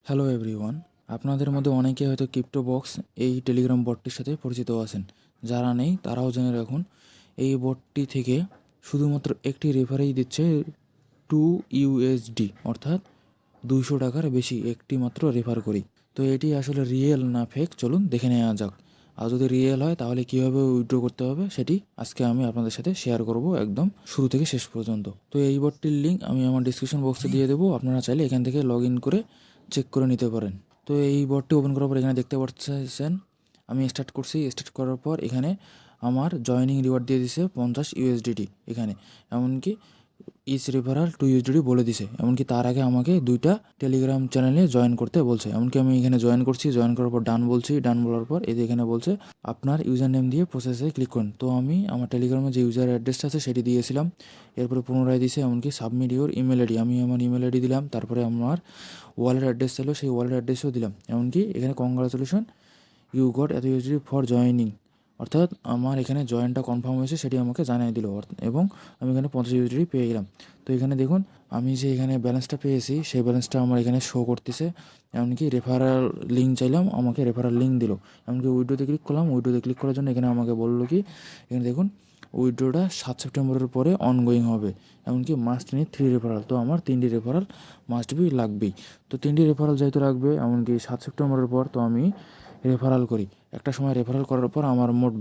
Hello everyone, আপনাদের মধ্যে অনেকে হয়তো ক্রিপ্টো বক্স এই টেলিগ্রাম বটটির সাথে পরিচিত আছেন। যারা নেই তারাও জেনে রাখুন, এই বটটি থেকে শুধুমাত্র একটি রেফারেই দিচ্ছে 2 USD, অর্থাৎ 200 টাকার বেশি একটি মাত্র রেফার করি। তো এটি আসলে রিয়েল না ফেক, চলুন দেখে নেওয়া যাক। আর যদি রিয়েল হয় তাহলে কীভাবে উইথড্র করতে হবে সেটি আজকে আমি আপনাদের সাথে শেয়ার করব, একদম শুরু থেকে শেষ পর্যন্ত। তো এই বটটির লিঙ্ক আমি আমার ডিসক্রিপশন বক্সে দিয়ে দেবো, আপনারা চাইলে এখান থেকে লগ ইন করে চেক করে নিতে পারেন। তো এই বটটি ওপেন করার পর এখানে দেখতে পাচ্ছেন আমি স্টার্ট করছি। স্টার্ট করার পর এখানে আমার জয়নিং রিওয়ার্ড দিয়ে দিছে 50 USDT এখানে, এমনকি ইচ রেফারাল 2 USDT বলে দিছে। এমনকি তার আগে আমাকে 2টা টেলিগ্রাম চ্যানেলে জয়েন করতে বলছে। এমনকি আমি এখানে জয়েন করছি, জয়েন করার পর ডান বলছি, ডান বলার পর এই যে এখানে বলছে আপনার ইউজার নেম দিয়ে প্রসেসে ক্লিক করুন। তো আমি আমার টেলিগ্রামে যে ইউজার অ্যাড্রেসটা আছে সেটি দিয়েছিলাম। এরপরে পুনরায় দিছে এমনকি সাবমিট ইউর ইমেল আইডি, আমি আমার ইমেল আইডি দিলাম। তারপরে আমার ওয়ালেট অ্যাড্রেস ছিল, সেই ওয়ালেট অ্যাড্রেসও দিলাম। এমনকি এখানে কংগ্রাচুলেশন ইউ গট এত ইউএসডি ফর জয়নিং, অর্থাৎ আমার এখানে জয়েনটা কনফার্ম হয়েছে সেটি আমাকে জানিয়ে দিল, এবং আমি এখানে 50 USDT পেয়ে গেলাম। তো এখানে দেখুন আমি যে এখানে ব্যালেন্সটা পেয়েছি সেই ব্যালেন্সটা আমার এখানে শো করতেছে। এমনকি রেফারাল লিঙ্ক চাইলাম, আমাকে রেফারাল লিঙ্ক দিল। এমনকি উইড্রোতে ক্লিক করলাম, উইড্রোতে ক্লিক করার জন্য এখানে আমাকে বললো কি, এখানে দেখুন উইড্রোটা 7 সেপ্টেম্বরের পরে অনগোয়িং হবে। এমনকি মাস্ট নিড 3 রেফারাল, তো আমার 3টি রেফারাল মাস্ট বি লাগবেই। তো 3টি রেফারাল যেহেতু লাগবে, এমনকি 7 সেপ্টেম্বরের পর, তো আমি রেফারাল করি। একটা সময় রেফারাল করার পর আমার মোট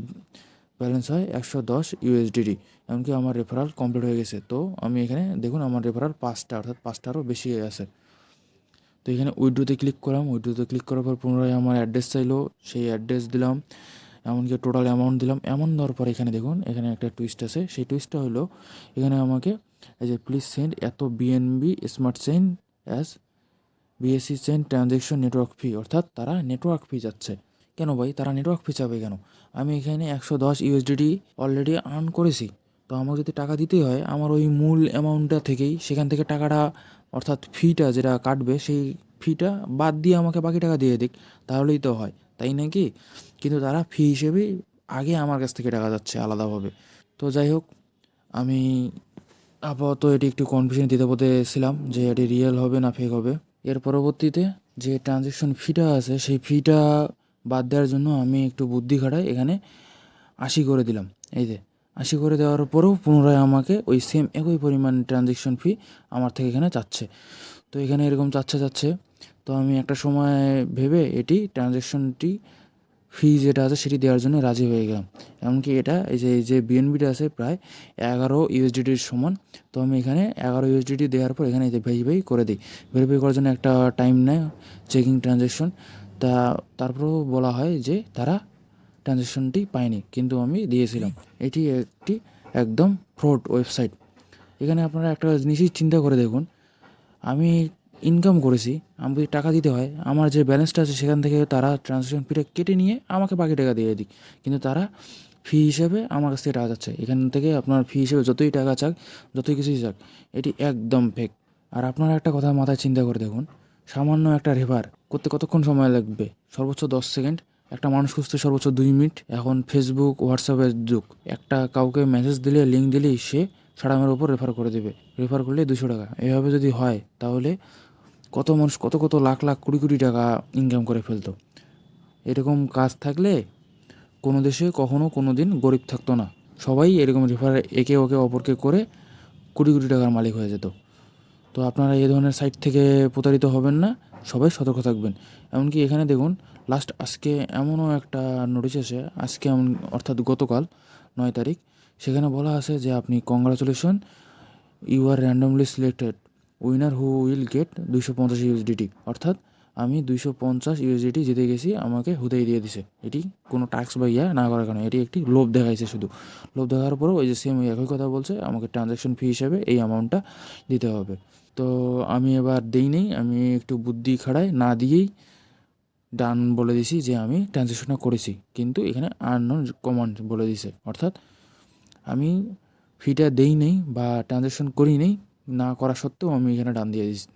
ব্যালেন্স হয় 110 USDT। এমনকি আমার রেফারাল কমপ্লিট হয়ে গেছে। তো আমি এখানে দেখুন আমার রেফারাল 5টা, অর্থাৎ 5টারও বেশি আছে। তো এখানে উইড্রোতে ক্লিক করলাম, উইড্রোতে ক্লিক করার পর পুনরায় আমার অ্যাড্রেস চাইলো, সেই অ্যাড্রেস দিলাম। এমনকি টোটাল অ্যামাউন্ট দিলাম। অ্যামাউন্ট দেওয়ার পর এখানে দেখুন এখানে একটা টুইস্ট আছে। সেই টুইস্টটা হলো এখানে আমাকে এই যে প্লিজ সেন্ড এত BNB smart chain as BSC chain transaction network fee, অর্থাৎ তারা নেটওয়ার্ক ফি যাচ্ছে। কেন ভাই, তারা নেটওয়ার্ক ফি চাবে কেন? আমি এখানে 110 USDT অলরেডি আর্ন করেছি। তো আমাকে যদি টাকা দিতেই হয় আমার ওই মূল অ্যামাউন্টটা থেকেই, সেখান থেকে টাকাটা, অর্থাৎ ফিটা যেটা কাটবে সেই ফিটা বাদ দিয়ে আমাকে বাকি টাকা দিয়ে দিক, তাহলেই তো হয়, তাই নাকি? কিন্তু তারা ফি হিসেবেই আগে আমার কাছ থেকে টাকা যাচ্ছে আলাদাভাবে। তো যাই হোক, আমি আপাতত এটি একটু কনফিউশন দ্বিধাবোধে ছিলাম যে এটি রিয়েল হবে না ফেক হবে। এর পরবর্তীতে যে ট্রানজ্যাকশন ফিটা আছে সেই ফিটা বাদ দেওয়ার জন্য আমি একটু বুদ্ধি খাটাই, এখানে 80 করে দিলাম। এই যে 80 করে দেওয়ার পরেও পুনরায় আমাকে ওই সেম একই পরিমাণ ট্রানজ্যাকশন ফি আমার থেকে এখানে চাচ্ছে। তো এখানে এরকম চাচ্ছে। তো আমি একটা সময় ভেবে এটি ট্রানজ্যাকশনটি ফি যেটা আছে সেটি দেওয়ার জন্য রাজি হয়ে গেলাম। এমনকি এটা এই যে বিএনবিটা আছে প্রায় 11 USDTর সমান। তো আমি এখানে 11 USDT দেওয়ার পর এখানে এই যে ভেরিফাই করে দিই। ভেরিফাই করার জন্য একটা টাইম নেয় চেকিং ট্রানজ্যাকশন। তারপরেও বলা হয় যে তারা ট্রানজ্যাকশনটি পায়নি, কিন্তু আমি দিয়েছিলাম। এটি একটি একদম ফ্রড ওয়েবসাইট। এখানে আপনারা একটা জিনিসই চিন্তা করে দেখুন, আমি ইনকাম করেছি, আমাকে যদি টাকা দিতে হয় আমার যে ব্যালেন্সটা আছে সেখান থেকে তারা ট্রানজ্যাকশন ফিটা কেটে নিয়ে আমাকে বাকি টাকা দিয়ে দিক, কিন্তু তারা ফি হিসেবে আমার কাছ থেকে টাকা যাচ্ছে। এখান থেকে আপনার ফি হিসেবে যতই টাকা চাক, যতই কিছুই চাক, এটি একদম ফেক। আর আপনারা একটা কথা মাথায় চিন্তা করে দেখুন, সামান্য একটা রেফার করতে কতক্ষণ সময় লাগবে? সর্বোচ্চ 10 সেকেন্ড। একটা মানুষ খুঁজতে সর্বোচ্চ 2 মিনিট। এখন ফেসবুক হোয়াটসঅ্যাপের যুগ, একটা কাউকে মেসেজ দিলে, লিঙ্ক দিলেই সে সাড়ামের ওপর রেফার করে দেবে। রেফার করলে 200 টাকা। এভাবে যদি হয় তাহলে কত মানুষ কত কত লাখ লাখ কোটি কোটি টাকা ইনকাম করে ফেলতো। এরকম কাজ থাকলে কোনো দেশে কখনো কোনো দিন গরিব থাকতো না। সবাই এরকম রেফার একে ওকে অপরকে করে কোটি কোটি টাকার মালিক হয়ে যেত। তো আপনারা এই ধরনের সাইট থেকে প্রতারিত হবেন না, সবাই সতর্ক থাকবেন। এমনকি এখানে দেখুন আজকে এমনও একটা নোটিশ আছে, আজকে অর্থাৎ গতকাল 9 তারিখ, সেখানে বলা আছে যে আপনি congratulation you are randomly selected winner who will get 250 USDT, অর্থাৎ আমি 250 USDT জিতে গেছি, আমাকে হুদেই দিয়ে দিছে। এটি কোনো টাস্ক বা না করার কারণে, এটি একটি লোভ দেখাইছে শুধু। লোভ দেখার পরেও ওই যে সেম ওই একই কথা বলছে, আমাকে ট্রানজ্যাকশন ফি হিসাবে এই অ্যামাউন্টটা দিতে হবে। তো আমি এবার দেই নেই, আমি একটু বুদ্ধি খাড়াই না দিয়েই ডান বলে দিছি যে আমি ট্রানজ্যাকশনটা করেছি, কিন্তু এখানে আননোন কমান্ড বলে দিছে, অর্থাৎ আমি ফিটা দেই নেই বা ট্রানজ্যাকশন করি নেই, না করা সত্ত্বেও আমি এখানে ডান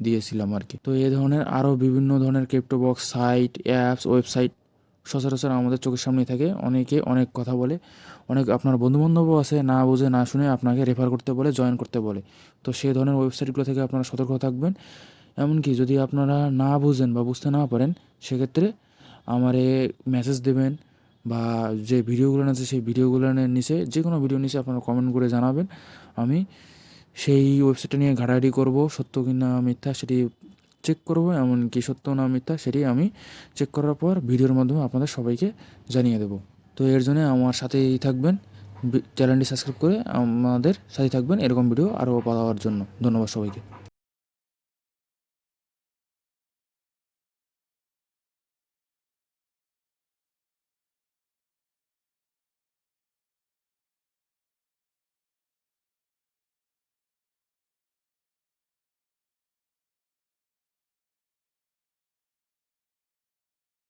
দিয়েছিলাম আর কি। তো এই ধরনের আরও বিভিন্ন ধরনের crypto box site, apps, website সচরাচর আমাদের চোখের সামনেই থাকে। অনেকে অনেক কথা বলে, অনেক আপনার বন্ধুবান্ধবও আছে না বুঝে না শুনে আপনাকে রেফার করতে বলে, জয়েন করতে বলে। তো সেই ধরনের ওয়েবসাইটগুলো থেকে আপনারা সতর্ক থাকবেন। এমনকি যদি আপনারা না বুঝেন বা বুঝতে না পারেন, সেক্ষেত্রে আমারে মেসেজ দেবেন বা যে ভিডিওগুলো আছে সেই ভিডিওগুলোর নিচে, যে কোনো ভিডিওর নিচে আপনারা কমেন্ট করে জানাবেন। আমি সেই ওয়েবসাইটটা নিয়ে ঘাটাঘাটি করব, সত্য কি না মিথ্যা সেটি চেক করব। এমনকি সত্য না মিথ্যা সেটি আমি চেক করার পর ভিডিওর মাধ্যমে আপনাদের সবাইকে জানিয়ে দেব। তো এর জন্য আমার সাথেই থাকবেন, চ্যানেলটি সাবস্ক্রাইব করে আমাদের সাথে থাকবেন এরকম ভিডিও আরও পাওয়ার জন্য। ধন্যবাদ সবাইকে।